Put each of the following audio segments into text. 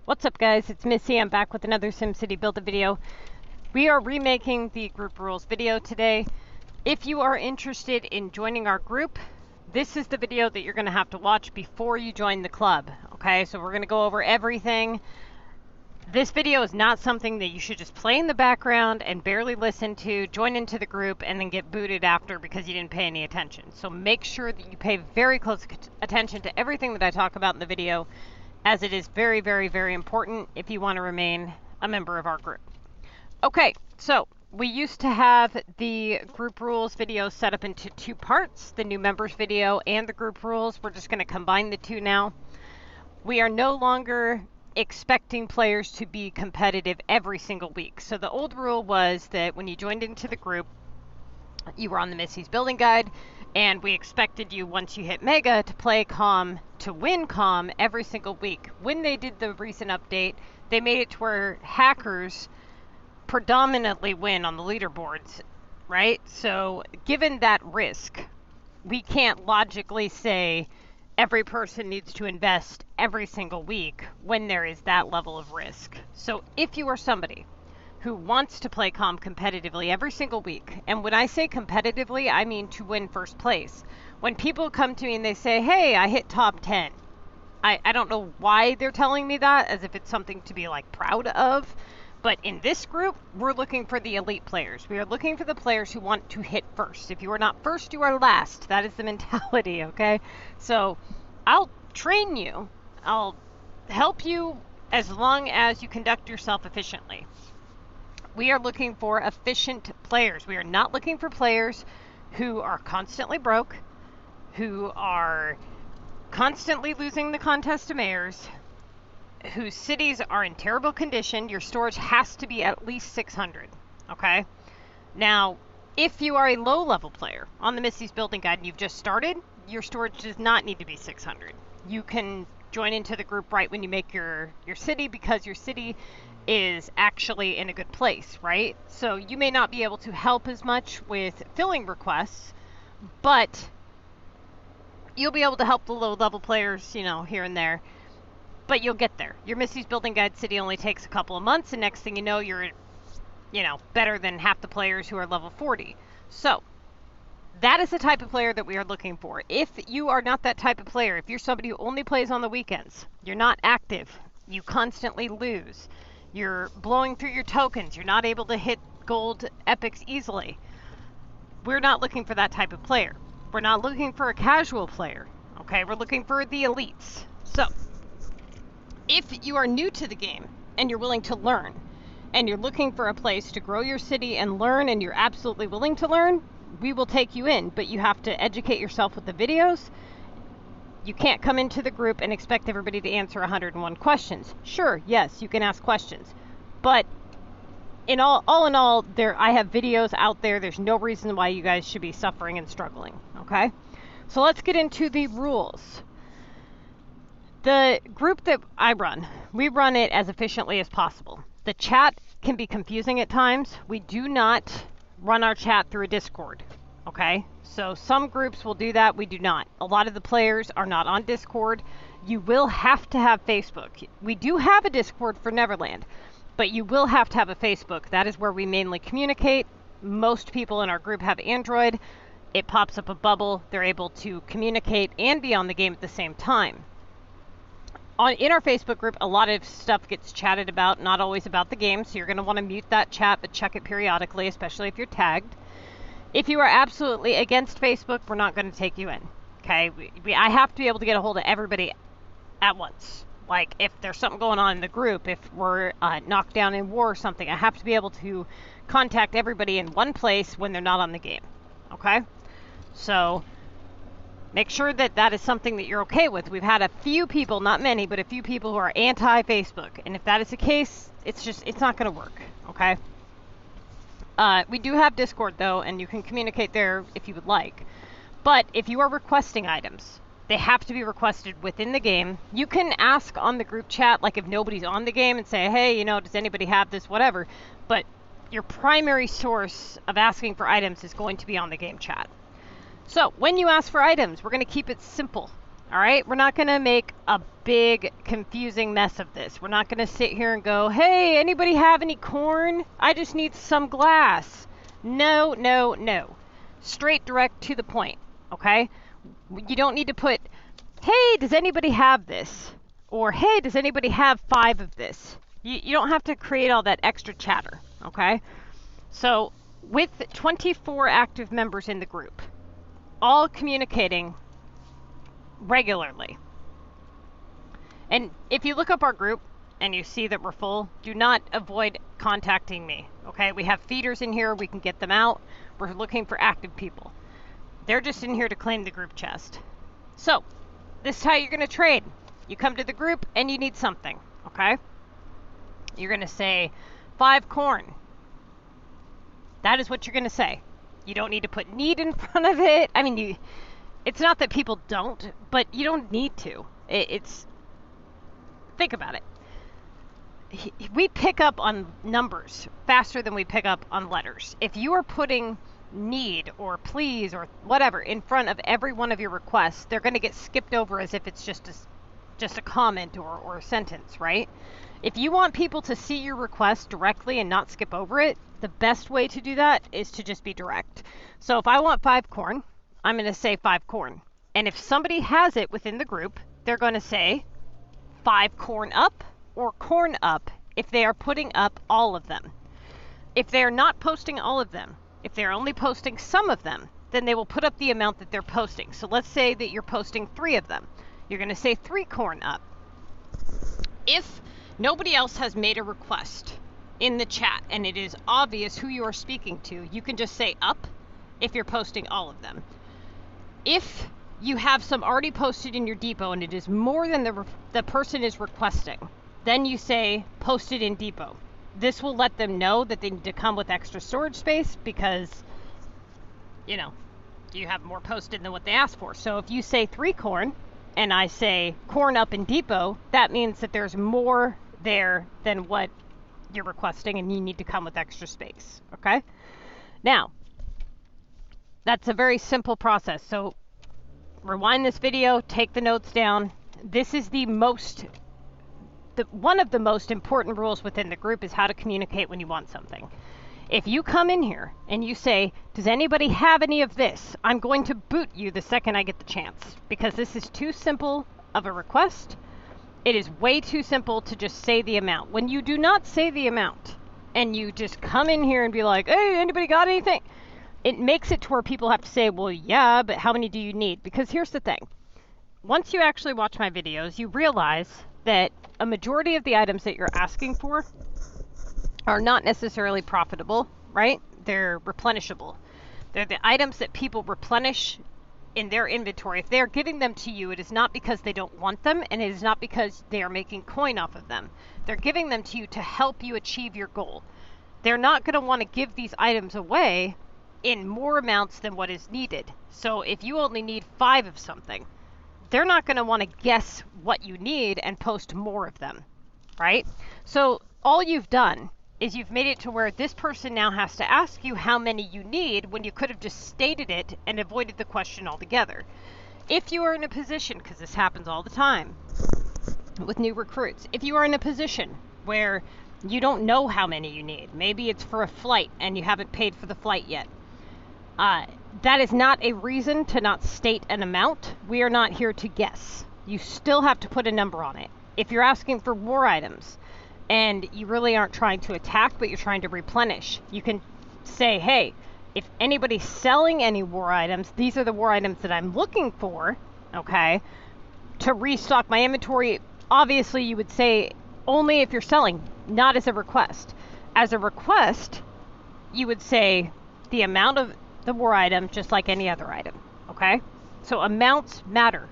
What's up guys, it's Missy. I'm back with another SimCity Build a video. We are remaking the group rules video today. If you are interested in joining our group, this is the video that you're going to have to watch before you join the club. Okay, so we're going to go over everything. This video is not something that you should just play in the background and barely listen to, join into the group, and then get booted after because you didn't pay any attention. So make sure that you pay very close attention to everything that I talk about in the video, as it is very, very, very important if you want to remain a member of our group. Okay, so we used to have the group rules video set up into two parts, the new members video and the group rules. We're just going to combine the two now. We are no longer expecting players to be competitive every single week. So the old rule was that when you joined into the group, you were on the Missy's Building Guide, and we expected you, once you hit Mega, to play Calm, to win Calm every single week. When they did the recent update, they made it to where hackers predominantly win on the leaderboards, right? So given that risk, we can't logically say every person needs to invest every single week when there is that level of risk. So if you are somebody who wants to play Calm competitively every single week, and when I say competitively, I mean to win first place. When people come to me and they say, hey, I hit top 10, I don't know why they're telling me that, as if it's something to be like proud of. But in this group, we're looking for the elite players. We are looking for the players who want to hit first. If you are not first, you are last. That is the mentality, okay? So I'll train you. I'll help you as long as you conduct yourself efficiently. We are looking for efficient players. We are not looking for players who are constantly broke, who are constantly losing the contest to mayors, whose cities are in terrible condition. Your storage has to be at least 600, okay? Now, if you are a low-level player on the Missy's Building Guide and you've just started, your storage does not need to be 600. You can join into the group right when you make your city, because your city is actually in a good place, right? So you may not be able to help as much with filling requests, but you'll be able to help the low-level players, you know, here and there. But you'll get there. Your Missy's Building Guide city only takes a couple of months, and next thing you know, you're, you know, better than half the players who are level 40. So that is the type of player that we are looking for. If you are not that type of player, if you're somebody who only plays on the weekends, you're not active, you constantly lose, you're blowing through your tokens, you're not able to hit gold epics easily, we're not looking for that type of player. We're not looking for a casual player, okay? We're looking for the elites. So if you are new to the game and you're willing to learn, and you're looking for a place to grow your city and learn, and you're absolutely willing to learn, we will take you in, but you have to educate yourself with the videos. You can't come into the group and expect everybody to answer 101 questions. Sure, yes, you can ask questions, but in all in all, I have videos out there. There's no reason why you guys should be suffering and struggling, okay? So let's get into the rules. The group that I run, we run it as efficiently as possible. The chat can be confusing at times. We do not run our chat through a Discord, okay? So some groups will do that, we do not. A lot of the players are not on Discord. You will have to have Facebook. We do have a Discord for Neverland, but you will have to have a Facebook. That is where we mainly communicate. Most people in our group have Android. It pops up a bubble. They're able to communicate and be on the game at the same time. In our Facebook group, a lot of stuff gets chatted about, not always about the game, so you're going to want to mute that chat, but check it periodically, especially if you're tagged. If you are absolutely against Facebook, we're not going to take you in, okay? I have to be able to get a hold of everybody at once. Like, if there's something going on in the group, if we're knocked down in war or something, I have to be able to contact everybody in one place when they're not on the game, okay? So make sure that that is something that you're okay with. We've had a few people, not many, but a few people who are anti-Facebook. And if that is the case, it's not going to work, okay? We do have Discord, though, and you can communicate there if you would like. But if you are requesting items, they have to be requested within the game. You can ask on the group chat, like if nobody's on the game, and say, hey, you know, does anybody have this, whatever. But your primary source of asking for items is going to be on the game chat. So when you ask for items, we're going to keep it simple. All right, we're not going to make a big confusing mess of this. We're not going to sit here and go, hey, anybody have any corn? I just need some glass. No, no, no. Straight, direct, to the point, okay? You don't need to put, hey, does anybody have this? Or, hey, does anybody have 5 of this? You don't have to create all that extra chatter, okay? So, with 24 active members in the group, all communicating regularly. And if you look up our group and you see that we're full, do not avoid contacting me, okay? We have feeders in here, we can get them out. We're looking for active people. They're just in here to claim the group chest. So, this is how you're going to trade. You come to the group and you need something, okay? You're going to say 5 corn. That is what you're going to say. You don't need to put need in front of it. I mean, it's not that people don't, but you don't need to. Think about it. We pick up on numbers faster than we pick up on letters. If you are putting need or please or whatever in front of every one of your requests, they're going to get skipped over as if it's just a comment or a sentence, right? If you want people to see your request directly and not skip over it, the best way to do that is to just be direct. So if I want 5 corn, I'm going to say 5 corn. And if somebody has it within the group, they're going to say 5 corn up or corn up if they are putting up all of them. If they are not posting all of them, if they're only posting some of them, then they will put up the amount that they're posting. So let's say that you're posting 3 of them. You're going to say 3 corn up. If nobody else has made a request in the chat and it is obvious who you are speaking to, you can just say up if you're posting all of them. If you have some already posted in your depot and it is more than the person is requesting, then you say posted in depot. This will let them know that they need to come with extra storage space because, you know, you have more posted than what they asked for. So if you say 3 corn and I say corn up in depot, that means that there's more there than what you're requesting and you need to come with extra space, okay? Now, that's a very simple process. So rewind this video, take the notes down. This is one of the most important rules within the group is how to communicate when you want something. If you come in here and you say, does anybody have any of this? I'm going to boot you the second I get the chance because this is too simple of a request. It is way too simple to just say the amount. When you do not say the amount and you just come in here and be like, hey, anybody got anything? It makes it to where people have to say, well, yeah, but how many do you need? Because here's the thing. Once you actually watch my videos, you realize that a majority of the items that you're asking for are not necessarily profitable, right? They're replenishable. They're the items that people replenish in their inventory. If they're giving them to you, it is not because they don't want them, and it is not because they are making coin off of them. They're giving them to you to help you achieve your goal. They're not going to want to give these items away in more amounts than what is needed. So if you only need 5 of something, they're not going to want to guess what you need and post more of them, right? So all you've done is you've made it to where this person now has to ask you how many you need when you could have just stated it and avoided the question altogether. If you are in a position, because this happens all the time with new recruits, if you are in a position where you don't know how many you need, maybe it's for a flight and you haven't paid for the flight yet, that is not a reason to not state an amount. We are not here to guess. You still have to put a number on it. If you're asking for war items and you really aren't trying to attack, but you're trying to replenish, you can say, hey, if anybody's selling any war items, these are the war items that I'm looking for, okay, to restock my inventory. Obviously, you would say only if you're selling, not as a request. As a request, you would say the amount of the war item just like any other item, okay? So amounts matter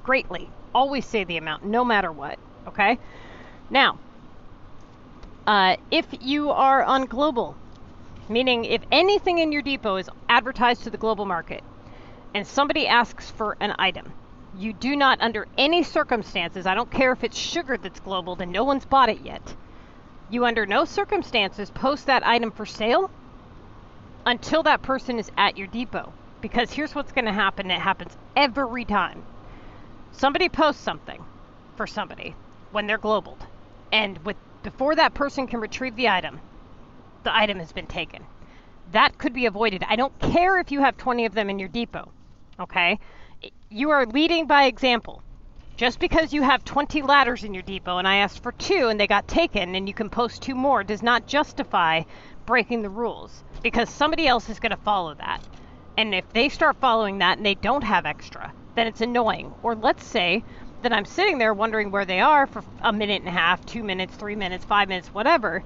greatly. Always say the amount, no matter what, okay? Now, if you are on global, meaning if anything in your depot is advertised to the global market and somebody asks for an item, you do not, under any circumstances, I don't care if it's sugar that's global and no one's bought it yet, you under no circumstances post that item for sale until that person is at your depot. Because here's what's going to happen. It happens every time. Somebody posts something for somebody when they're globaled, and before that person can retrieve the item has been taken. That could be avoided. I don't care if you have 20 of them in your depot, okay? You are leading by example. Just because you have 20 ladders in your depot and I asked for 2 and they got taken and you can post 2 more does not justify breaking the rules, because somebody else is going to follow that. And if they start following that and they don't have extra, then it's annoying. Or let's say that I'm sitting there wondering where they are for a minute and a half, 2 minutes, 3 minutes, 5 minutes, whatever,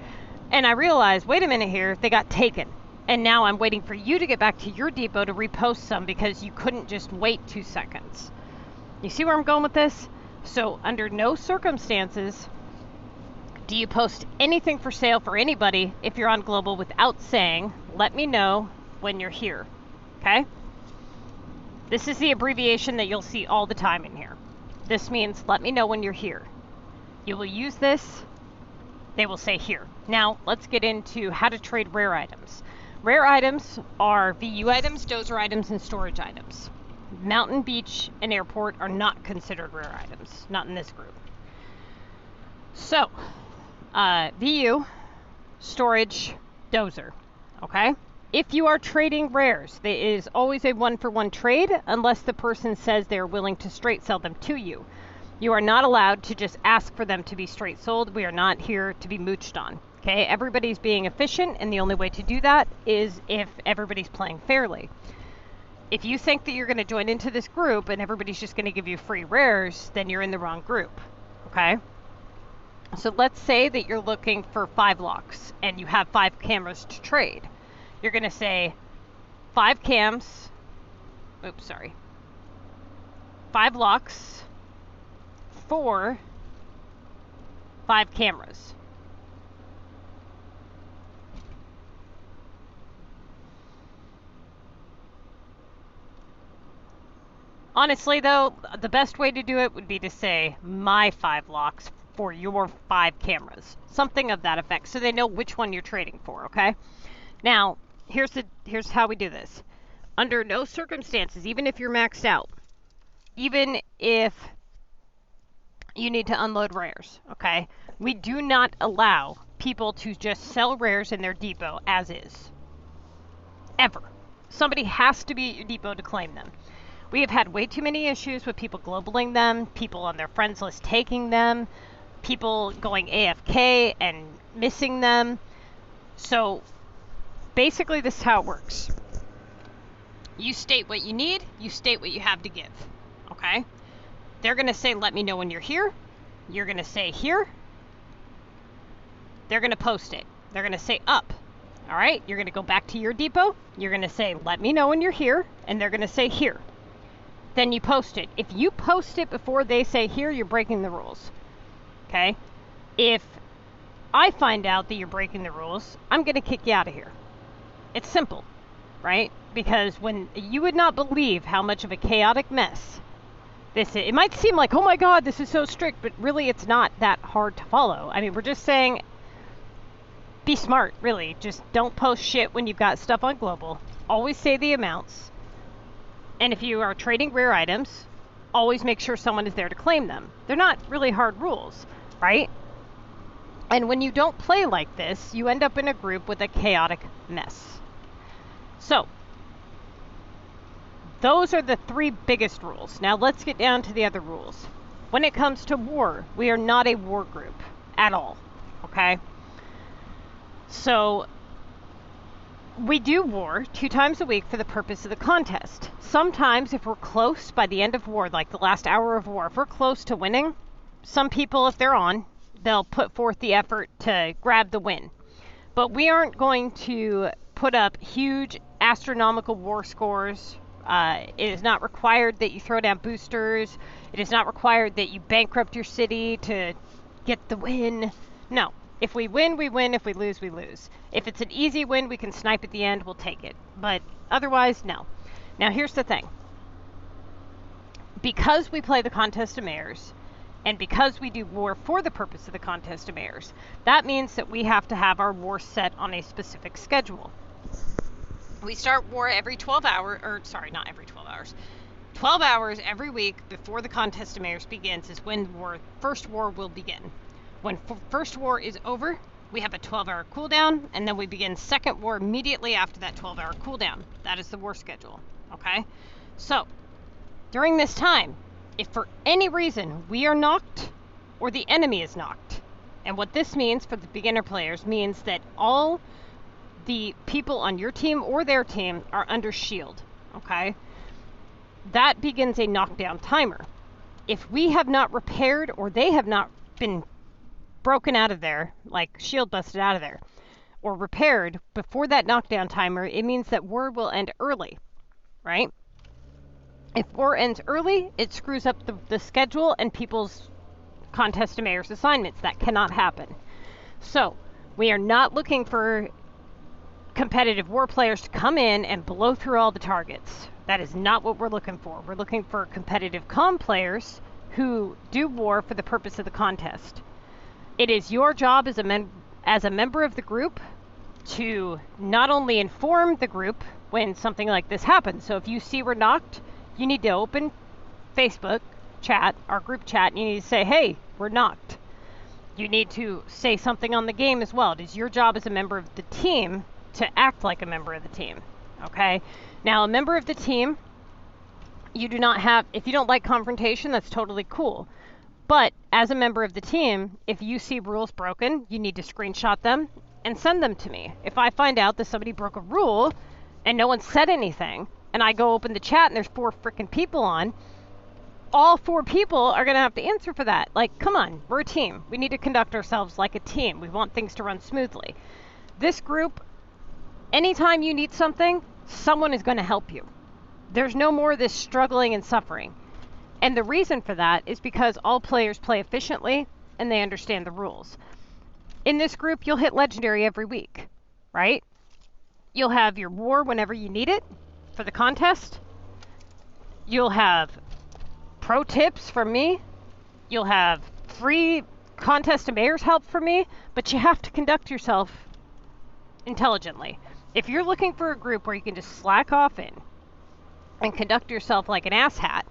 and I realize, wait a minute here, they got taken. And now I'm waiting for you to get back to your depot to repost some because you couldn't just wait 2 seconds. You see where I'm going with this? So under no circumstances do you post anything for sale for anybody if you're on global without saying, let me know when you're here, okay? This is the abbreviation that you'll see all the time in here. This means let me know when you're here. You will use this, they will say here. Now let's get into how to trade rare items. Rare items are VU items, dozer items, and storage items. Mountain, beach, and airport are not considered rare items, not in this group. So, VU, storage, dozer, okay? If you are trading rares, there is always a 1-for-1 trade unless the person says they're willing to straight sell them to you. You are not allowed to just ask for them to be straight sold. We are not here to be mooched on, okay? Everybody's being efficient, and the only way to do that is if everybody's playing fairly. If you think that you're going to join into this group and everybody's just going to give you free rares, then you're in the wrong group, okay? So let's say that you're looking for 5 locks and you have 5 cameras to trade. You're going to say 5 cams, 5 locks for 5 cameras. Honestly, though, the best way to do it would be to say my 5 locks for your 5 cameras. Something of that effect, so they know which one you're trading for, okay? Now, here's how we do this. Under no circumstances, even if you're maxed out, even if you need to unload rares, okay? We do not allow people to just sell rares in their depot as is. Ever. Somebody has to be at your depot to claim them. We have had way too many issues with people globaling them, people on their friends list taking them, people going AFK and missing them. So basically this is how it works. You state what you need, you state what you have to give, okay? They're going to say, let me know when you're here. You're going to say here. They're going to post it. They're going to say up. All right, you're going to go back to your depot. You're going to say, let me know when you're here. And they're going to say here. Then you post it. If you post it before they say here, you're breaking the rules. Okay? If I find out that you're breaking the rules, I'm going to kick you out of here. It's simple, right? Because when you would not believe how much of a chaotic mess this is. It might seem like, oh my God, this is so strict, but really it's not that hard to follow. I mean, we're just saying, be smart, really. Just don't post shit when you've got stuff on global. Always say the amounts. And if you are trading rare items, always make sure someone is there to claim them. They're not really hard rules, right? And when you don't play like this, you end up in a group with a chaotic mess. So, those are the 3 biggest rules. Now let's get down to the other rules. When it comes to war, we are not a war group at all, okay? So, we do war 2 times a week for the purpose of the contest. Sometimes if we're close by the end of war, like the last hour of war, if we're close to winning, some people, if they're on, they'll put forth the effort to grab the win. But we aren't going to put up huge astronomical war scores. It is not required that you throw down boosters. It is not required that you bankrupt your city to get the win. No. If we win, we win. If we lose, we lose. If it's an easy win, we can snipe at the end, we'll take it. But otherwise, no. Now, here's the thing. Because we play the Contest of Mayors, and because we do war for the purpose of the Contest of Mayors, that means that we have to have our war set on a specific schedule. We start war every 12 hours, or sorry, not every 12 hours. 12 hours every week before the Contest of Mayors begins is when first war will begin. When first war is over, we have a 12-hour cooldown, and then we begin second war immediately after that 12-hour cooldown. That is the war schedule, okay? So, during this time, if for any reason we are knocked or the enemy is knocked, and what this means for the beginner players means that all the people on your team or their team are under shield, okay? That begins a knockdown timer. If we have not repaired or they have not been broken out of there, like shield busted out of there, or repaired before that knockdown timer, it means that war will end early, right? If war ends early, it screws up the schedule and people's Contest of Mayors assignments. That cannot happen. So, we are not looking for competitive war players to come in and blow through all the targets. That is not what we're looking for. We're looking for competitive comm players who do war for the purpose of the contest. It is your job as a member of the group to not only inform the group when something like this happens. So if you see we're knocked, you need to open Facebook chat, our group chat, and you need to say, hey, we're knocked. You need to say something on the game as well. It is your job as a member of the team to act like a member of the team, okay? Now, a member of the team, you do not have, if you don't like confrontation, that's totally cool. But as a member of the team, if you see rules broken, you need to screenshot them and send them to me. If I find out that somebody broke a rule and no one said anything, and I go open the chat and there's 4 freaking people on, all 4 people are going to have to answer for that. Like, come on, we're a team. We need to conduct ourselves like a team. We want things to run smoothly. This group, anytime you need something, someone is going to help you. There's no more of this struggling and suffering. And the reason for that is because all players play efficiently and they understand the rules. In this group, you'll hit legendary every week, right? You'll have your war whenever you need it for the contest. You'll have pro tips from me. You'll have free Contest of Mayors help from me, but you have to conduct yourself intelligently. If you're looking for a group where you can just slack off in and conduct yourself like an asshat,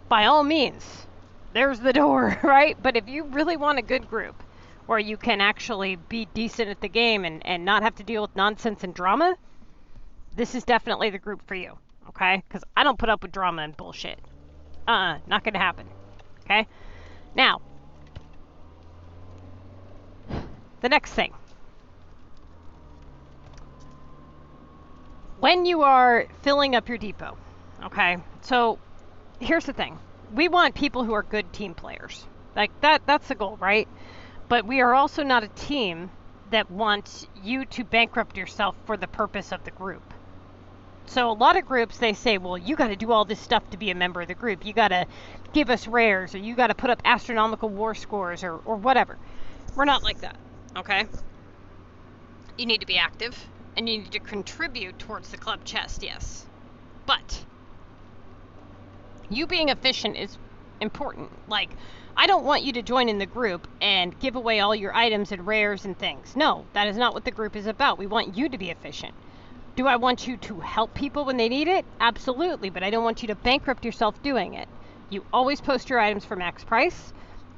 by all means, there's the door, right? But if you really want a good group where you can actually be decent at the game and not have to deal with nonsense and drama, this is definitely the group for you, okay? Because I don't put up with drama and bullshit. Not gonna happen, okay? Now, the next thing. When you are filling up your depot, okay? So, here's the thing. We want people who are good team players. Like, that's the goal, right? But we are also not a team that wants you to bankrupt yourself for the purpose of the group. So a lot of groups, they say, well, you got to do all this stuff to be a member of the group. You got to give us rares, or you got to put up astronomical war scores, or whatever. We're not like that, okay? You need to be active, and you need to contribute towards the club chest, yes. But you being efficient is important. Like, I don't want you to join in the group and give away all your items and rares and things. No, that is not what the group is about. We want you to be efficient. Do I want you to help people when they need it? Absolutely, but I don't want you to bankrupt yourself doing it. You always post your items for max price.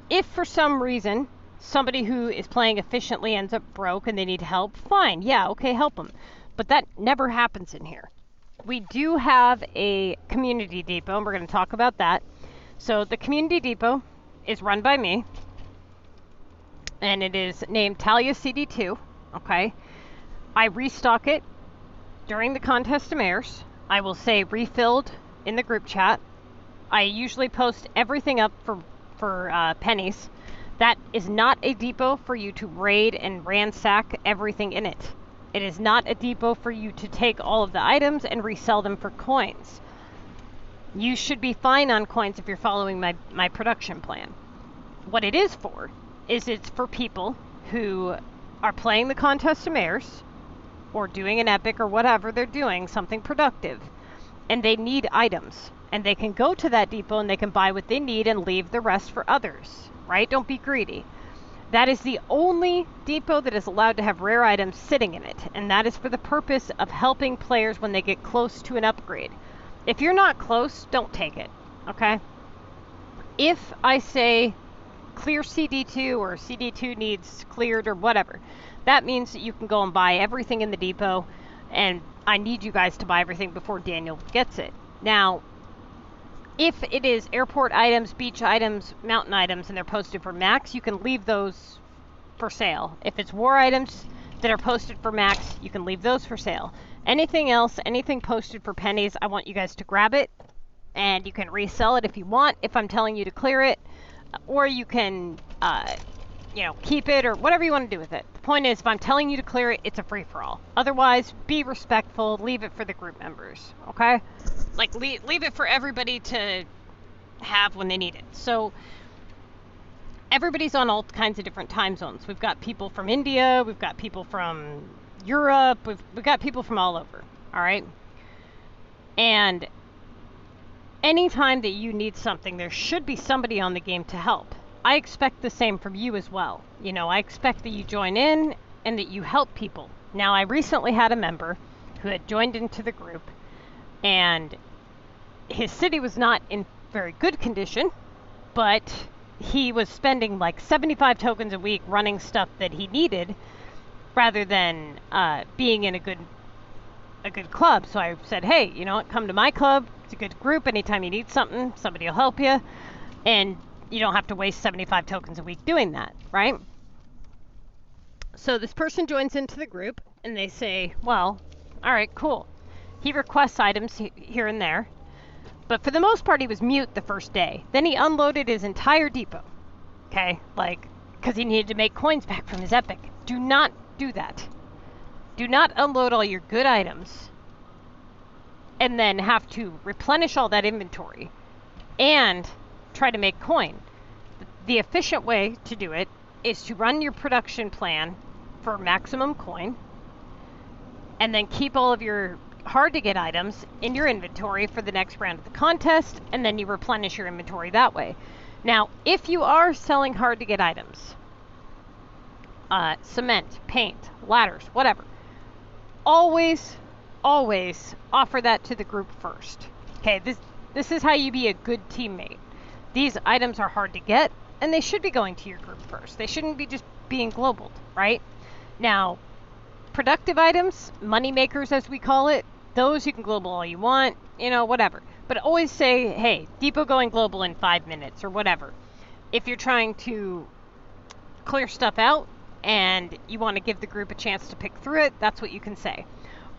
If for some reason somebody who is playing efficiently ends up broke and they need help, fine, yeah, okay, help them. But that never happens in here. We do have a community depot, and we're going to talk about that. So the community depot is run by me, and it is named Talia CD2, okay? I restock it during the Contest of Mayors. I will say refilled in the group chat. I usually post everything up for pennies. That is not a depot for you to raid and ransack everything in it. It is not a depot for you to take all of the items and resell them for coins. You should be fine on coins if you're following my production plan. What it is for is it's for people who are playing the Contest of Mayors or doing an epic or whatever they're doing, something productive, and they need items. And they can go to that depot and they can buy what they need and leave the rest for others, right? Don't be greedy. That is the only depot that is allowed to have rare items sitting in it, and that is for the purpose of helping players when they get close to an upgrade. If you're not close, don't take it, okay? If I say clear CD2 or CD2 needs cleared or whatever, that means that you can go and buy everything in the depot, and I need you guys to buy everything before Daniel gets it. Now, if it is airport items, beach items, mountain items, and they're posted for max, you can leave those for sale. If it's war items that are posted for max, you can leave those for sale. Anything else, anything posted for pennies, I want you guys to grab it, and you can resell it if you want, if I'm telling you to clear it, or you can, you know, keep it or whatever you want to do with it. The point is, if I'm telling you to clear it, it's a free-for-all. Otherwise, be respectful, leave it for the group members, okay? Like, leave it for everybody to have when they need it. So, everybody's on all kinds of different time zones. We've got people from India, we've got people from Europe, we've got people from all over, all right? And anytime that you need something, there should be somebody on the game to help. I expect the same from you as well. You know, I expect that you join in and that you help people. Now, I recently had a member who had joined into the group, and his city was not in very good condition, but he was spending like 75 tokens a week running stuff that he needed rather than being in a good club. So I said, hey, you know what, come to my club. It's a good group. Anytime you need something, somebody will help you. And you don't have to waste 75 tokens a week doing that, right? So this person joins into the group and they say, well, all right, cool. He requests items here and there, but for the most part, he was mute the first day. Then he unloaded his entire depot, okay? Like, because he needed to make coins back from his epic. Do not do that. Do not unload all your good items and then have to replenish all that inventory and try to make coin. The efficient way to do it is to run your production plan for maximum coin and then keep all of your hard to get items in your inventory for the next round of the contest, and then you replenish your inventory that way. Now, if you are selling hard to get items, cement, paint, ladders, whatever, always offer that to the group first. Okay, this is how you be a good teammate. These items are hard to get, and they should be going to your group first. They shouldn't be just being globaled, right? Now, productive items, money makers as we call it, those you can global all you want, you know, whatever. But always say, hey, depot going global in 5 minutes or whatever. If you're trying to clear stuff out and you want to give the group a chance to pick through it, that's what you can say.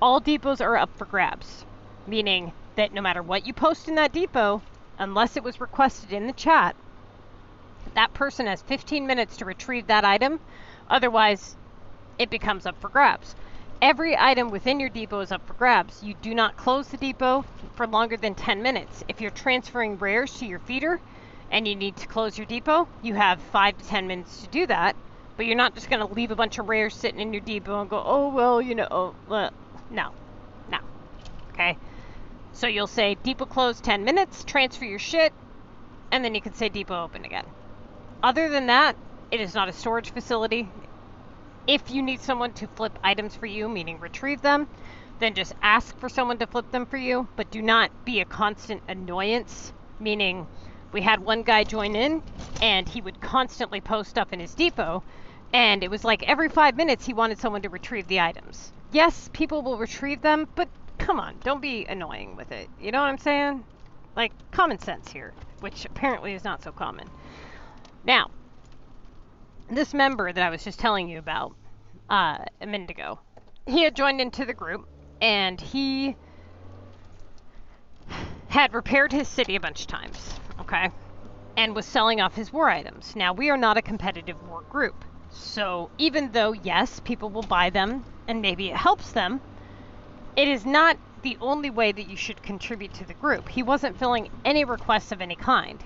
All depots are up for grabs, meaning that no matter what you post in that depot, unless it was requested in the chat, that person has 15 minutes to retrieve that item. Otherwise, it becomes up for grabs. Every item within your depot is up for grabs. You do not close the depot for longer than 10 minutes. If you're transferring rares to your feeder and you need to close your depot, you have 5 to 10 minutes to do that. But you're not just going to leave a bunch of rares sitting in your depot and go, oh, well, you know, no. Okay? So you'll say depot closed 10 minutes, transfer your shit, and then you can say depot open again. Other than that, it is not a storage facility. If you need someone to flip items for you, meaning retrieve them, then just ask for someone to flip them for you, but do not be a constant annoyance, meaning we had one guy join in and he would constantly post stuff in his depot, and it was like every 5 minutes he wanted someone to retrieve the items. Yes, people will retrieve them, but come on, don't be annoying with it. You know what I'm saying? Like, common sense here, which apparently is not so common. Now, this member that I was just telling you about a minute ago, he had joined into the group, and he had repaired his city a bunch of times, okay, and was selling off his war items. Now, we are not a competitive war group, so even though, yes, people will buy them, and maybe it helps them, it is not the only way that you should contribute to the group. He wasn't filling any requests of any kind.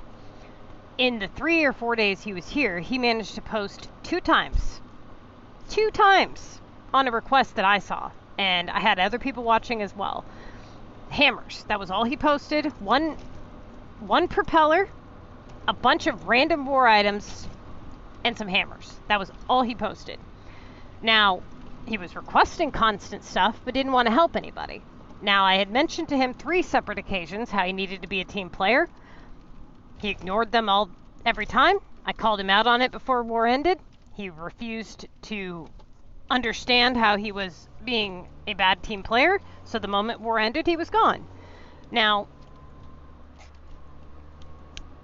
In the 3 or 4 days he was here, he managed to post 2 times on a request that I saw. And I had other people watching as well. Hammers, that was all he posted. One propeller, a bunch of random war items, and some hammers. That was all he posted. Now, he was requesting constant stuff, but didn't want to help anybody. Now, I had mentioned to him 3 separate occasions how he needed to be a team player. He ignored them all every time. I called him out on it before war ended. He refused to understand how he was being a bad team player, so the moment war ended, he was gone. Now,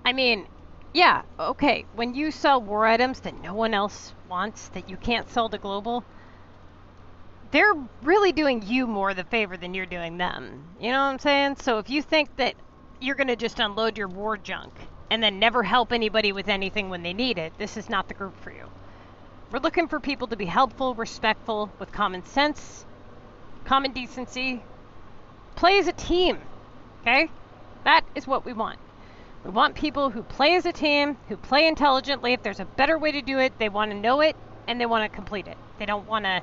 I mean, yeah, okay, when you sell war items that no one else wants, that you can't sell to global, they're really doing you more of the favor than you're doing them. You know what I'm saying? So if you think that you're going to just unload your war junk and then never help anybody with anything when they need it, this is not the group for you. We're looking for people to be helpful, respectful, with common sense, common decency. Play as a team, okay? That is what we want. We want people who play as a team, who play intelligently. If there's a better way to do it, they want to know it, and they want to complete it. They don't want to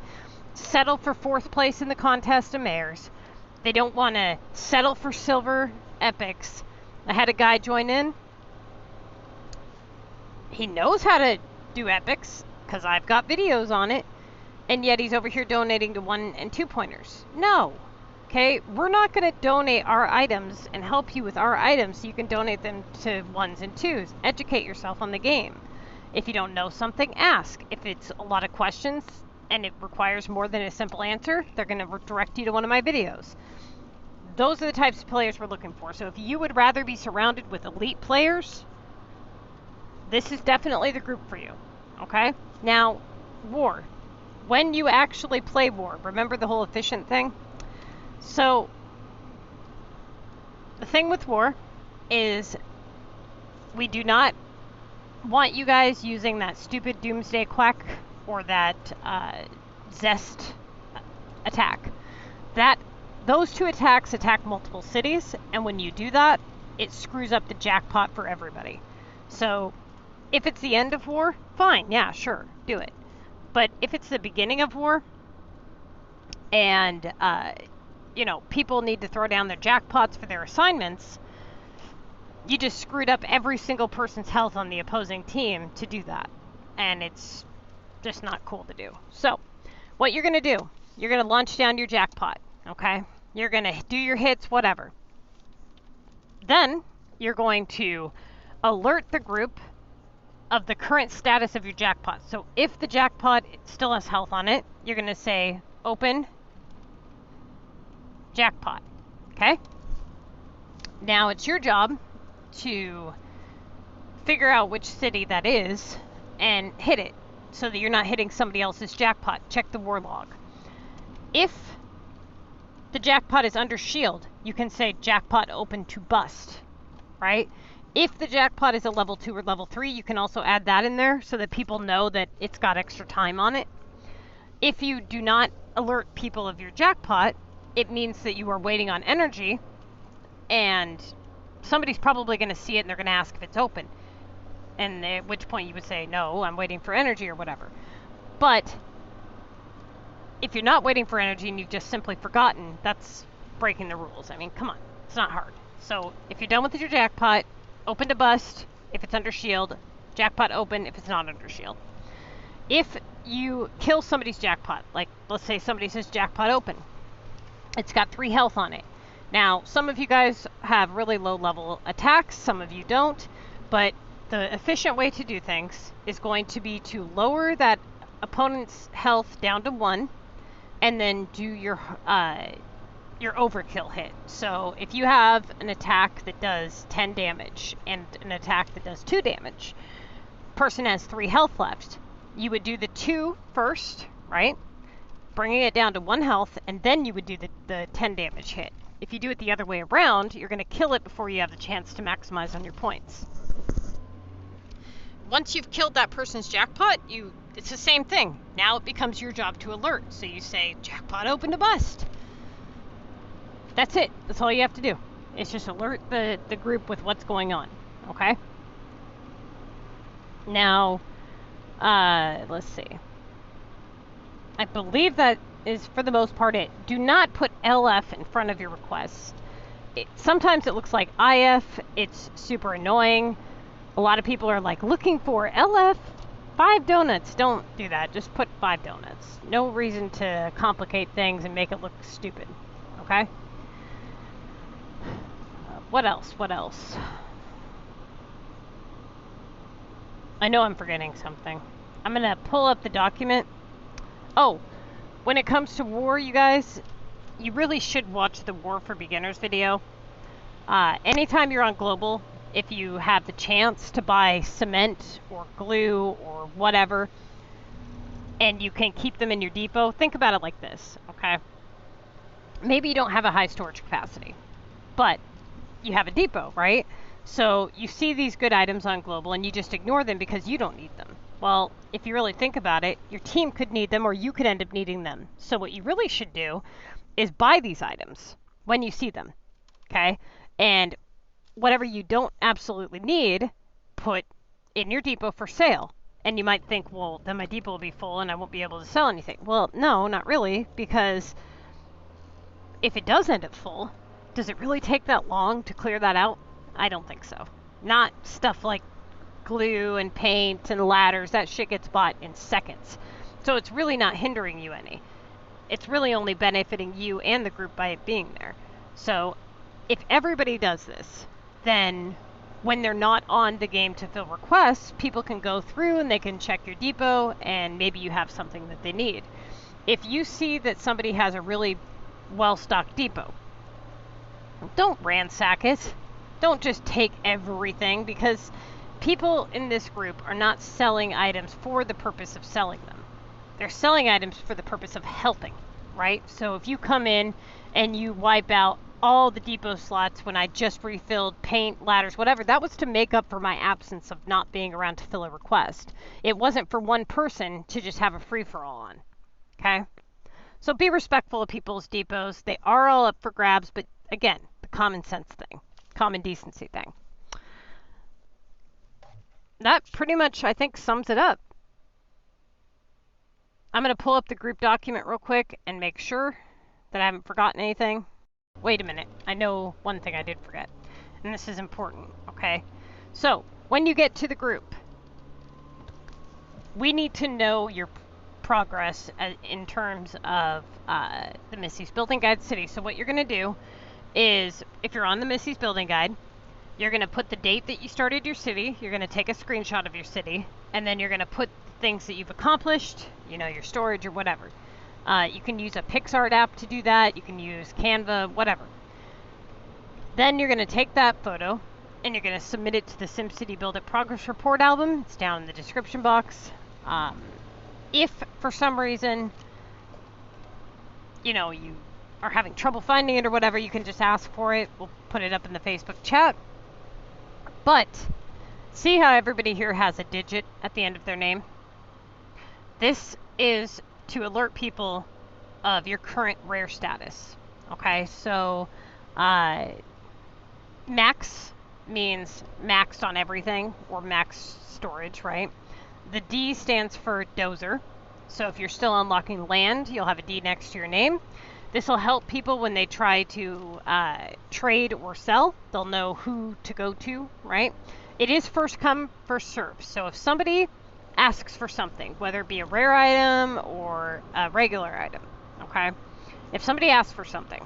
settle for 4th place in the contest of mayors. They don't want to settle for silver epics. I had a guy join in. He knows how to do epics, because I've got videos on it, and yet he's over here donating to 1 and 2 pointers. No. Okay, we're not going to donate our items and help you with our items so you can donate them to 1s and 2s. Educate yourself on the game. If you don't know something, ask. If it's a lot of questions and it requires more than a simple answer, they're going to direct you to one of my videos. Those are the types of players we're looking for. So if you would rather be surrounded with elite players, this is definitely the group for you. Okay? Now, war. When you actually play war, remember the whole efficient thing? So, the thing with war is we do not want you guys using that stupid Doomsday Quack or that Zest attack. Those 2 attacks attack multiple cities, and when you do that, it screws up the jackpot for everybody. So, if it's the end of war, fine, yeah, sure, do it. But if it's the beginning of war, and you know, people need to throw down their jackpots for their assignments, you just screwed up every single person's health on the opposing team to do that. And it's just not cool to do. So, what you're going to do, you're going to launch down your jackpot, okay? You're going to do your hits, whatever. Then, you're going to alert the group of the current status of your jackpot. So, if the jackpot still has health on it, you're going to say, open jackpot, okay? Now it's your job to figure out which city that is and hit it so that you're not hitting somebody else's jackpot. Check the war log. If the jackpot is under shield, you can say jackpot open to bust, right? If the jackpot is a level 2 or level 3, you can also add that in there so that people know that it's got extra time on it. If you do not alert people of your jackpot, it means that you are waiting on energy, and somebody's probably going to see it and they're going to ask if it's open. And at which point you would say, no, I'm waiting for energy or whatever. But if you're not waiting for energy and you've just simply forgotten, that's breaking the rules. I mean, come on, it's not hard. So if you're done with your jackpot, open to bust if it's under shield, jackpot open if it's not under shield. If you kill somebody's jackpot, like let's say somebody says jackpot open, it's got 3 health on it. Now, some of you guys have really low level attacks, some of you don't, but the efficient way to do things is going to be to lower that opponent's health down to 1 and then do your overkill hit. So if you have an attack that does 10 damage and an attack that does 2 damage, person has 3 health left. You would do the 2 first, right? Bringing it down to 1 health, and then you would do the 10 damage hit. If you do it the other way around, you're going to kill it before you have the chance to maximize on your points. Once you've killed that person's jackpot, it's the same thing. Now it becomes your job to alert. So you say, jackpot open to bust. That's it. That's all you have to do. It's just alert the group with what's going on. Okay? Now, let's see. I believe that is, for the most part, it. Do not put LF in front of your request. Sometimes it looks like IF. It's super annoying. A lot of people are like, looking for LF 5 donuts. Don't do that. Just put 5 donuts. No reason to complicate things and make it look stupid. Okay? What else? What else? I know I'm forgetting something. I'm going to pull up the document. Oh, when it comes to war, you guys, you really should watch the War for Beginners video. Anytime you're on global, if you have the chance to buy cement or glue or whatever, and you can keep them in your depot, think about it like this, okay? Maybe you don't have a high storage capacity, but you have a depot, right? So you see these good items on global and you just ignore them because you don't need them. Well, if you really think about it, your team could need them or you could end up needing them. So what you really should do is buy these items when you see them, okay? And whatever you don't absolutely need, put in your depot for sale. And you might think, well, then my depot will be full and I won't be able to sell anything. Well, no, not really, because if it does end up full, does it really take that long to clear that out? I don't think so. Not stuff like glue and paint and ladders. That shit gets bought in seconds. So it's really not hindering you any. It's really only benefiting you and the group by it being there. So if everybody does this, then when they're not on the game to fill requests, people can go through and they can check your depot and maybe you have something that they need. If you see that somebody has a really well-stocked depot, don't ransack it. Don't just take everything, because people in this group are not selling items for the purpose of selling them. They're selling items for the purpose of helping, right? So if you come in and you wipe out all the depot slots when I just refilled paint, ladders, whatever, that was to make up for my absence of not being around to fill a request. It wasn't for one person to just have a free-for-all on, okay? So be respectful of people's depots. They are all up for grabs, but again, the common sense thing, common decency thing. That pretty much, I think, sums it up. I'm going to pull up the group document real quick and make sure that I haven't forgotten anything. Wait a minute. I know one thing I did forget, and this is important, okay? So when you get to the group, we need to know your progress in terms of the Missy's Building Guide City. So what you're going to do is, if you're on the Missy's Building Guide, you're going to put the date that you started your city, you're going to take a screenshot of your city, and then you're going to put things that you've accomplished, you know, your storage or whatever. You can use a PixArt app to do that, you can use Canva, whatever. Then you're going to take that photo and you're going to submit it to the SimCity Build It Progress Report album. It's down in the description box. If for some reason, you know, you are having trouble finding it or whatever, you can just ask for it. We'll put it up in the Facebook chat. But see how everybody here has a digit at the end of their name? This is to alert people of your current rare status. Okay, so max means maxed on everything, or max storage, right? The D stands for dozer. So if you're still unlocking land, you'll have a D next to your name. This will help people when they try to trade or sell. They'll know who to go to, right? It is first come, first serve. So if somebody asks for something, whether it be a rare item or a regular item, okay? If somebody asks for something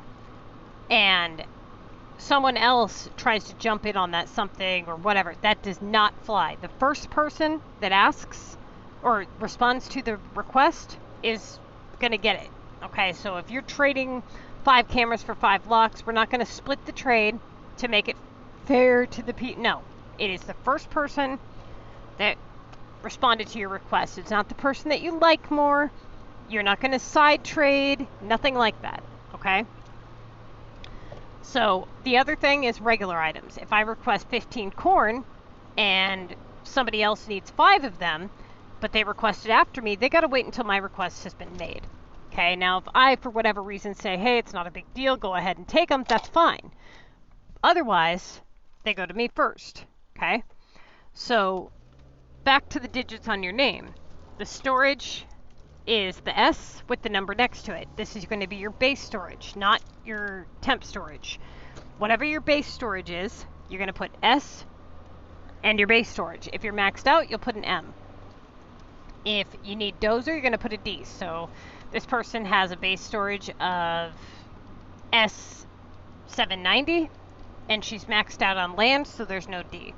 and someone else tries to jump in on that something or whatever, that does not fly. The first person that asks or responds to the request is going to get it. Okay, so if you're trading 5 cameras for 5 locks, we're not going to split the trade to make it fair to the people. No, it is the first person that responded to your request. It's not the person that you like more. You're not going to side trade, nothing like that, okay? So the other thing is regular items. If I request 15 corn and somebody else needs 5 of them, but they requested after me, they got to wait until my request has been made. Okay, now if I, for whatever reason, say, hey, it's not a big deal, go ahead and take them, that's fine. Otherwise, they go to me first, okay? So back to the digits on your name. The storage is the S with the number next to it. This is going to be your base storage, not your temp storage. Whatever your base storage is, you're going to put S and your base storage. If you're maxed out, you'll put an M. If you need dozer, you're going to put a D. So this person has a base storage of S790. and she's maxed out on land, so there's no D.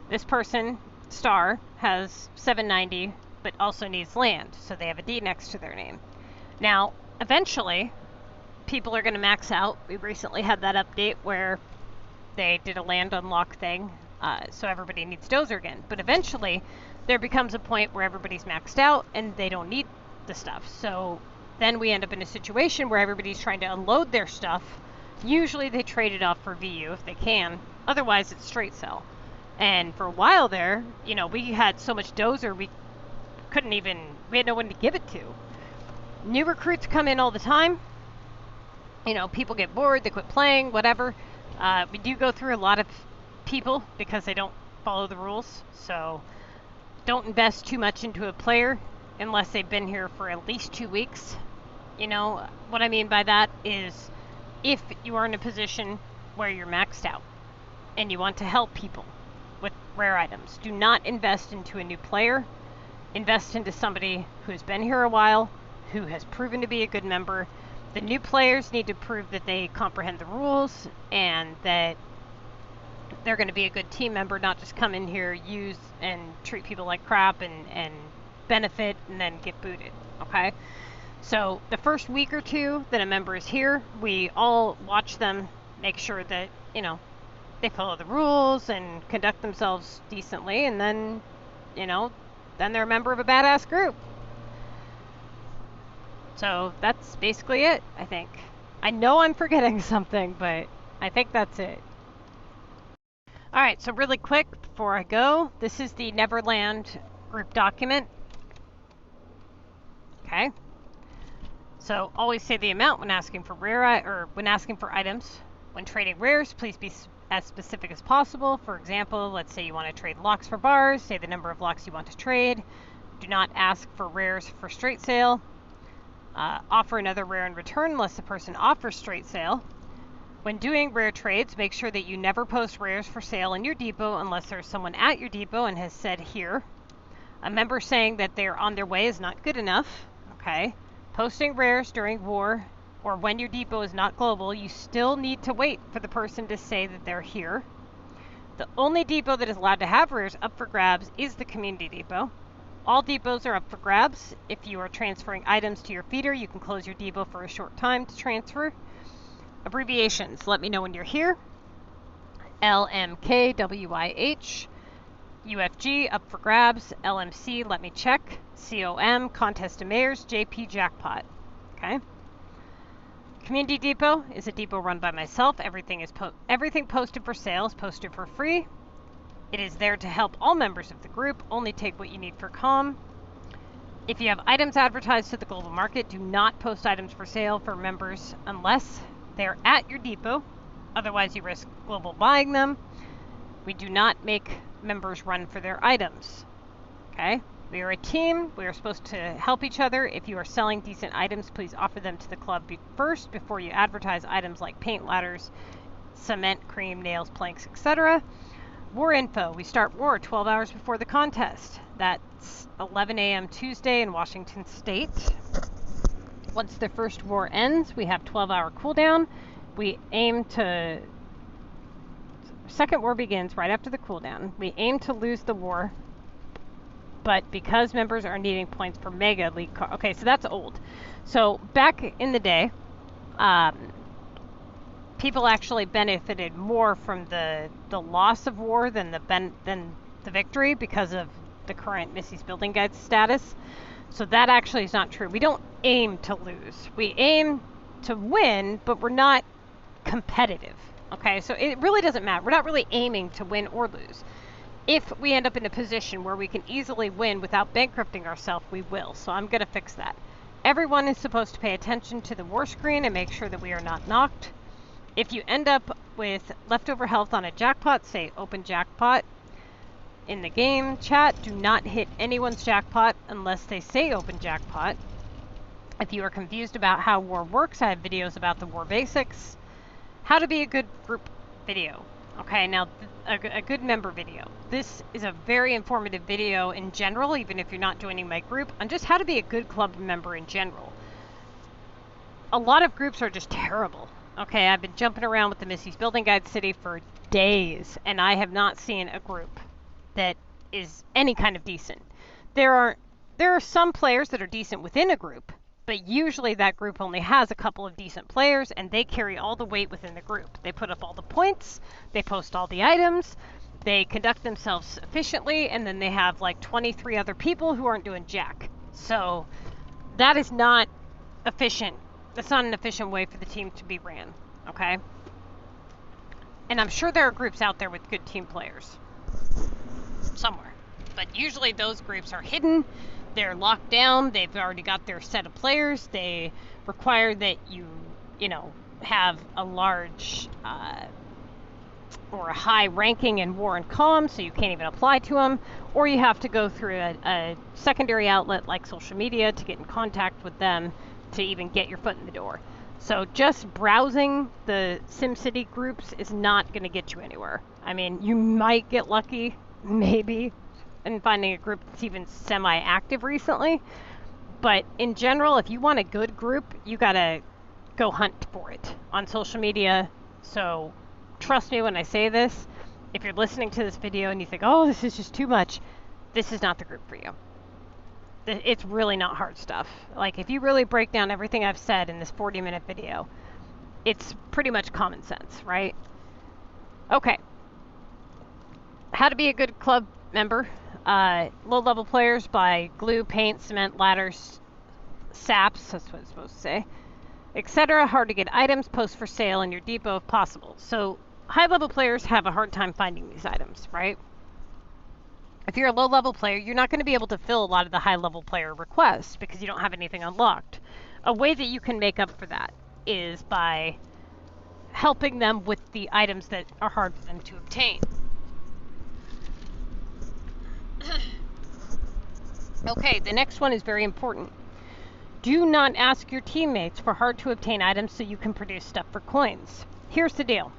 This person, Star, has 790, but also needs land, so they have a D next to their name. Now, eventually, people are going to max out. We recently had that update where they did a land unlock thing, so everybody needs Dozer again. But eventually, there becomes a point where everybody's maxed out and they don't need the stuff. So then we end up in a situation where everybody's trying to unload their stuff. Usually they trade it off for VU if they can. Otherwise, it's straight sell. And for a while there, you know, we had so much Dozer, we had no one to give it to. New recruits come in all the time. You know, people get bored, they quit playing, whatever. We do go through a lot of people because they don't follow the rules. So don't invest too much into a player unless they've been here for at least 2 weeks. You know, what I mean by that is if you are in a position where you're maxed out and you want to help people with rare items, do not invest into a new player. Invest into somebody who has been here a while, who has proven to be a good member. The new players need to prove that they comprehend the rules and that they're going to be a good team member, not just come in here, use and treat people like crap and benefit and then get booted, okay? So the first week or two that a member is here, we all watch them, make sure that, you know, they follow the rules and conduct themselves decently, and then, you know, then they're a member of a badass group. So that's basically it, I think. I know I'm forgetting something, but I think that's it. Alright, so really quick before I go, this is the Neverland group document. Okay. So always say the amount when asking for when asking for items. When trading rares, please be as specific as possible. For example, let's say you want to trade locks for bars, say the number of locks you want to trade. Do not ask for rares for straight sale. Offer another rare in return unless the person offers straight sale. When doing rare trades, make sure that you never post rares for sale in your depot unless there's someone at your depot and has said here. A member saying that they're on their way is not good enough. Okay. Posting rares during war or when your depot is not global, you still need to wait for the person to say that they're here. The only depot that is allowed to have rares up for grabs is the community depot. All depots are up for grabs. If you are transferring items to your feeder, you can close your depot for a short time to transfer. Abbreviations, let me know when you're here. LMKWIH. UFG, up for grabs. LMC, let me check. COM, contest of mayors. JP, jackpot. Okay. Community depot is a depot run by myself. Everything posted for sale is posted for free. It is there to help all members of the group. Only take what you need for comm. If you have items advertised to the global market, do not post items for sale for members unless they're at your depot. Otherwise, you risk global buying them. We do not make members run for their items. Okay? We are a team. We are supposed to help each other. If you are selling decent items, please offer them to the club first before you advertise items like paint ladders, cement, cream, nails, planks, etc. War info. We start war 12 hours before the contest. That's 11 a.m. Tuesday in Washington State. Once the first war ends, we have 12-hour cooldown. We aim to... Second war begins right after the cooldown. We aim to lose the war, but because members are needing points for Mega League... Okay, so that's old. So back in the day, people actually benefited more from the loss of war than the victory because of the current Missy's Building Guide status. So that actually is not true. We don't aim to lose. We aim to win, but we're not competitive. Okay, so it really doesn't matter. We're not really aiming to win or lose. If we end up in a position where we can easily win without bankrupting ourselves, we will. So I'm going to fix that. Everyone is supposed to pay attention to the war screen and make sure that we are not knocked. If you end up with leftover health on a jackpot, say open jackpot. In the game chat, do not hit anyone's jackpot unless they say open jackpot. If you are confused about how war works, I have videos about the war basics. How to be a good group video. Okay, now a good member video. This is a very informative video in general, even if you're not joining my group, on just how to be a good club member in general. A lot of groups are just terrible. Okay, I've been jumping around with the Missy's Building Guide City for days, and I have not seen a group that is any kind of decent. There are some players that are decent within a group, but usually that group only has a couple of decent players, and they carry all the weight within the group. They put up all the points, they post all the items, they conduct themselves efficiently, and then they have like 23 other people who aren't doing jack. So that is not efficient. That's not an efficient way for the team to be ran, okay? And I'm sure there are groups out there with good team players somewhere. But usually those groups are hidden, they're locked down, they've already got their set of players, they require that you know, have a large or a high ranking in war and comm, so you can't even apply to them, or you have to go through a secondary outlet like social media to get in contact with them to even get your foot in the door. So just browsing the SimCity groups is not going to get you anywhere. I mean, you might get lucky, maybe, in finding a group that's even semi-active recently, but in general, if you want a good group, you got to go hunt for it on social media. So trust me when I say this, if you're listening to this video and you think, oh, this is just too much, this is not the group for you. It's really not hard stuff. Like, if you really break down everything I've said in this 40-minute video, it's pretty much common sense, right? Okay. How to be a good club member. Low-level players buy glue, paint, cement, ladders, saps, that's what it's supposed to say, etc. Hard to get items, post for sale in your depot if possible. So high-level players have a hard time finding these items, right? If you're a low-level player, you're not going to be able to fill a lot of the high-level player requests because you don't have anything unlocked. A way that you can make up for that is by helping them with the items that are hard for them to obtain. Okay, the next one is very important. Do not ask your teammates for hard-to-obtain items so you can produce stuff for coins. Here's the deal.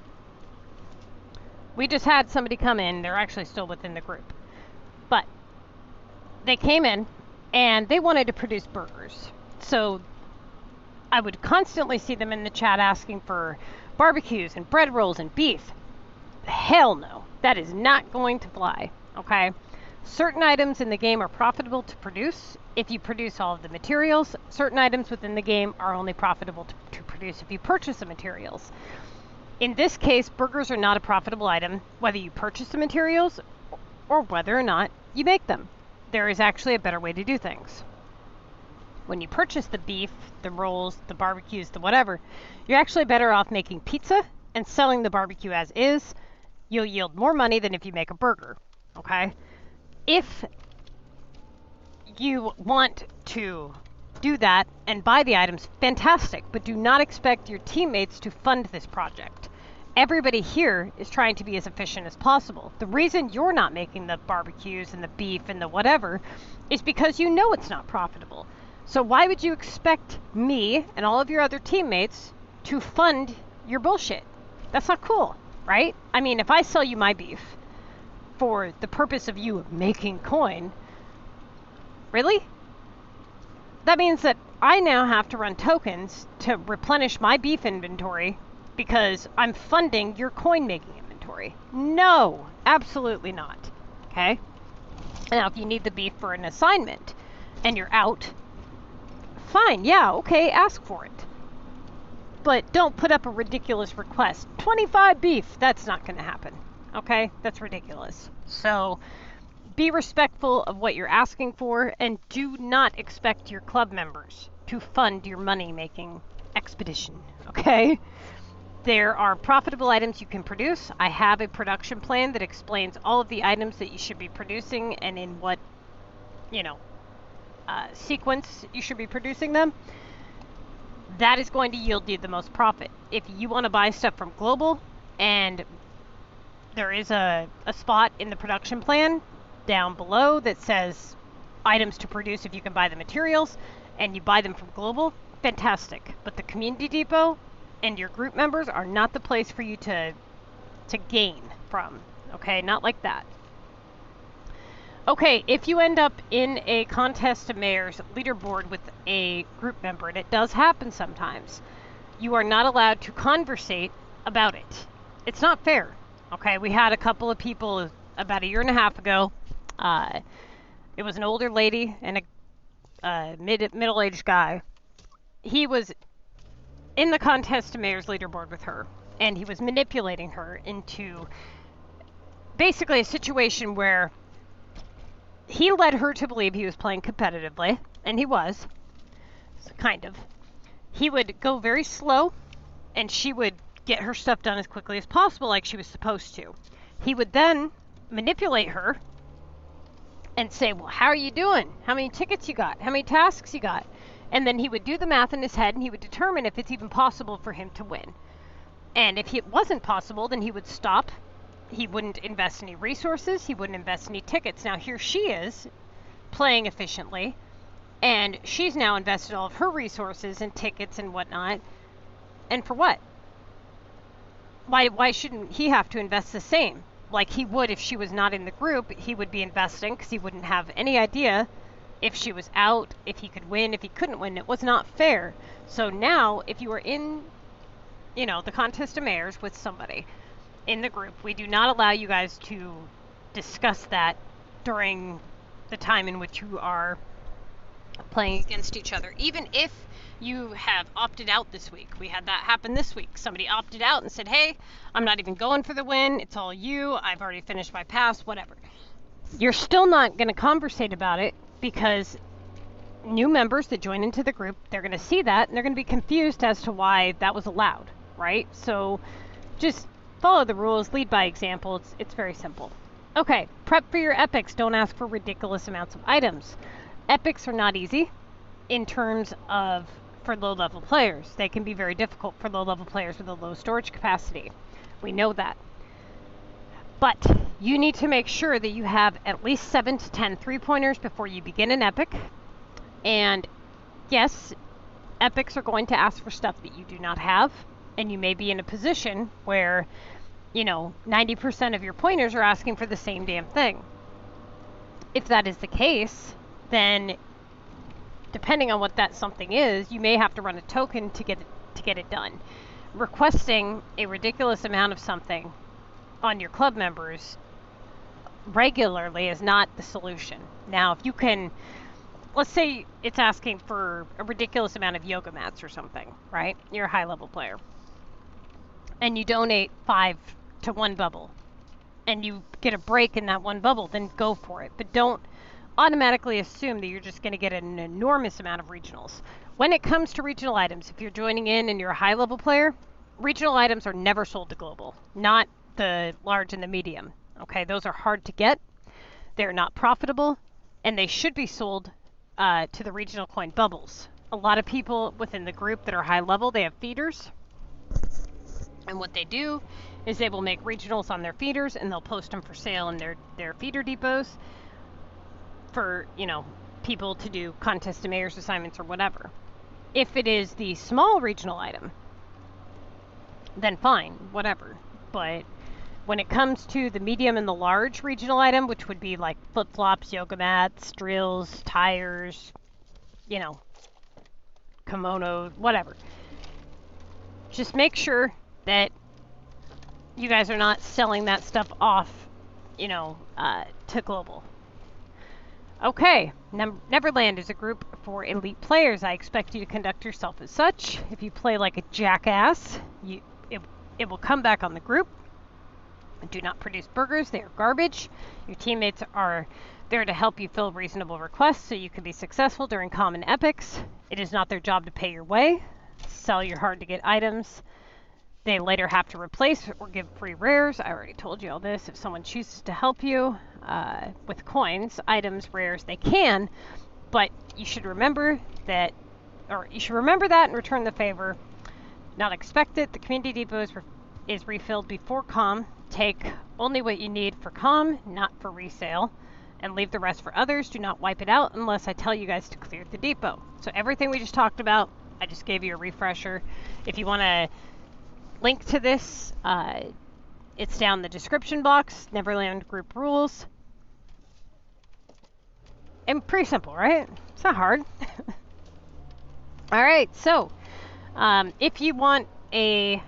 We just had somebody come in. They're actually still within the group. But they came in and they wanted to produce burgers. So I would constantly see them in the chat asking for barbecues and bread rolls and beef. Hell no. That is not going to fly. Okay? Certain items in the game are profitable to produce if you produce all of the materials. Certain items within the game are only profitable to produce if you purchase the materials. In this case, burgers are not a profitable item, whether you purchase the materials or whether or not you make them. There is actually a better way to do things. When you purchase the beef, the rolls, the barbecues, the whatever, you're actually better off making pizza and selling the barbecue as is. You'll yield more money than if you make a burger, okay? If you want to do that and buy the items, fantastic, but do not expect your teammates to fund this project. Everybody here is trying to be as efficient as possible. The reason you're not making the barbecues and the beef and the whatever is because you know it's not profitable. So why would you expect me and all of your other teammates to fund your bullshit? That's not cool, right? I mean, if I sell you my beef for the purpose of you making coin, really? That means that I now have to run tokens to replenish my beef inventory because I'm funding your coin making inventory. No, absolutely not. Okay? Now, if you need the beef for an assignment and you're out, fine, yeah, okay, ask for it. But don't put up a ridiculous request. 25 beef, that's not going to happen. Okay? That's ridiculous. So be respectful of what you're asking for and do not expect your club members to fund your money making expedition. Okay? There are profitable items you can produce. I have a production plan that explains all of the items that you should be producing and in what, sequence you should be producing them. That is going to yield you the most profit. If you want to buy stuff from Global, and there is a spot in the production plan down below that says items to produce if you can buy the materials, and you buy them from Global, fantastic. But the community depot and your group members are not the place for you to gain from. Okay, not like that. Okay, if you end up in a contest of mayors leaderboard with a group member, and it does happen sometimes, you are not allowed to conversate about it. It's not fair. Okay, we had a couple of people about a year and a half ago. It was an older lady and a middle-aged guy. He was in the contest to mayor's leaderboard with her, and he was manipulating her into basically a situation where he led her to believe he was playing competitively, and he was, kind of. He would go very slow, and she would get her stuff done as quickly as possible like she was supposed to. He would then manipulate her and say, well, how are you doing? How many tickets you got? How many tasks you got? And then he would do the math in his head, and he would determine if it's even possible for him to win. And if it wasn't possible, then he would stop. He wouldn't invest any resources. He wouldn't invest any tickets. Now here she is playing efficiently, and she's now invested all of her resources and tickets and whatnot. And for what? Why shouldn't he have to invest the same? Like he would if she was not in the group, he would be investing because he wouldn't have any idea if she was out, if he could win, if he couldn't win. It was not fair. So now, if you are in, the contest of mayors with somebody in the group, we do not allow you guys to discuss that during the time in which you are playing against each other. Even if you have opted out this week. We had that happen this week. Somebody opted out and said, hey, I'm not even going for the win. It's all you. I've already finished my pass, whatever. You're still not going to conversate about it because new members that join into the group, they're going to see that and they're going to be confused as to why that was allowed, right? So just follow the rules, lead by example. It's very simple. Okay, prep for your epics. Don't ask for ridiculous amounts of items. Epics are not easy in terms of for low-level players. They can be very difficult for low-level players with a low storage capacity. We know that. But you need to make sure that you have at least 7 to 10 3-pointers before you begin an epic. And yes, epics are going to ask for stuff that you do not have, and you may be in a position where 90% of your pointers are asking for the same damn thing. If that is the case, then depending on what that something is, you may have to run a token to get it done. Requesting a ridiculous amount of something on your club members regularly is not the solution. Now, if you can, let's say it's asking for a ridiculous amount of yoga mats or something, right? You're a high-level player. And you donate 5 to 1 bubble. And you get a break in that 1 bubble, then go for it. But don't automatically assume that you're just going to get an enormous amount of regionals. When it comes to regional items, if you're joining in and you're a high-level player, regional items are never sold to global, not the large and the medium. Okay, those are hard to get. They're not profitable, and they should be sold to the regional coin bubbles. A lot of people within the group that are high level, they have feeders. And what they do is they will make regionals on their feeders, and they'll post them for sale in their feeder depots for, people to do contest to mayor's assignments or whatever. If it is the small regional item, then fine, whatever. But when it comes to the medium and the large regional item, which would be like flip-flops, yoga mats, drills, tires, kimonos, whatever, just make sure that you guys are not selling that stuff off, to global. Okay, Neverland is a group for elite players. I expect you to conduct yourself as such. If you play like a jackass, it will come back on the group. Do not produce burgers. They are garbage. Your teammates are there to help you fill reasonable requests so you can be successful during common epics. It is not their job to pay your way. Sell your hard-to-get items. They later have to replace or give free rares. I already told you all this. If someone chooses to help you with coins, items, rares, they can. But you should remember that, and return the favor. Not expect it. The community depot is refilled before comm. Take only what you need for comm, not for resale, and leave the rest for others. Do not wipe it out unless I tell you guys to clear the depot. So everything we just talked about, I just gave you a refresher. If you want to link to this, it's down in the description box. Neverland group rules. And pretty simple, right? It's not hard. All right, so If you want a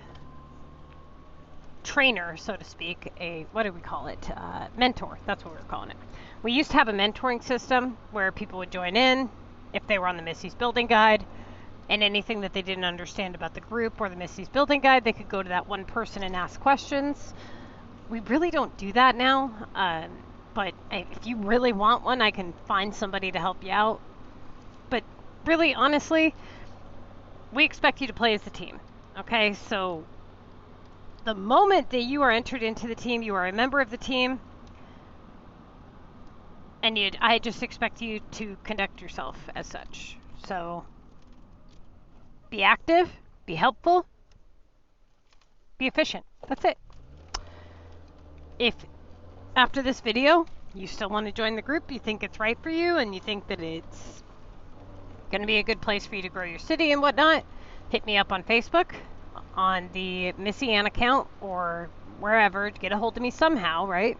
trainer, so to speak, what do we call it? Mentor. That's what we were calling it. We used to have a mentoring system where people would join in if they were on the Missy's Building Guide, and anything that they didn't understand about the group or the Missy's Building Guide, they could go to that one person and ask questions. We really don't do that now, but if you really want one, I can find somebody to help you out. But really, honestly, we expect you to play as a team, okay? So the moment that you are entered into the team, you are a member of the team, and I just expect you to conduct yourself as such. So be active, be helpful, be efficient. That's it. If after this video you still want to join the group, you think it's right for you, and you think that it's going to be a good place for you to grow your city and whatnot, hit me up on Facebook, on the MissyAnne account, or wherever. Get a hold of me somehow, right?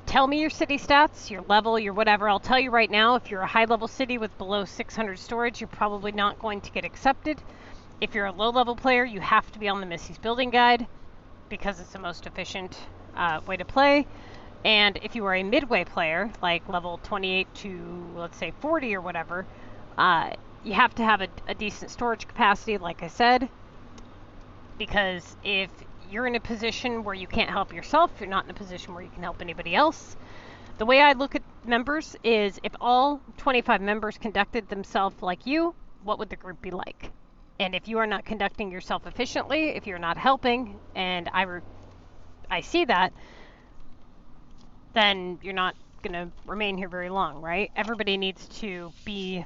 Tell me your city stats, your level, your whatever. I'll tell you right now, if you're a high-level city with below 600 storage, you're probably not going to get accepted. If you're a low-level player, you have to be on the Missy's Building Guide because it's the most efficient way to play. And if you are a midway player, like level 28 to, let's say, 40 or whatever, you have to have a decent storage capacity, like I said, because if you're in a position where you can't help yourself, you're not in a position where you can help anybody else. The way I look at members is, if all 25 members conducted themselves like you, what would the group be like? And if you are not conducting yourself efficiently, if you're not helping, and I see that, then you're not going to remain here very long, right? Everybody needs to be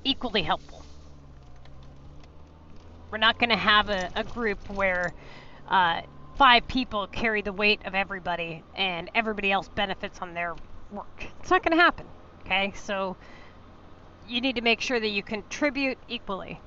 equally helpful. We're not going to have a group where 5 people carry the weight of everybody and everybody else benefits on their work. It's not going to happen, okay? So you need to make sure that you contribute equally.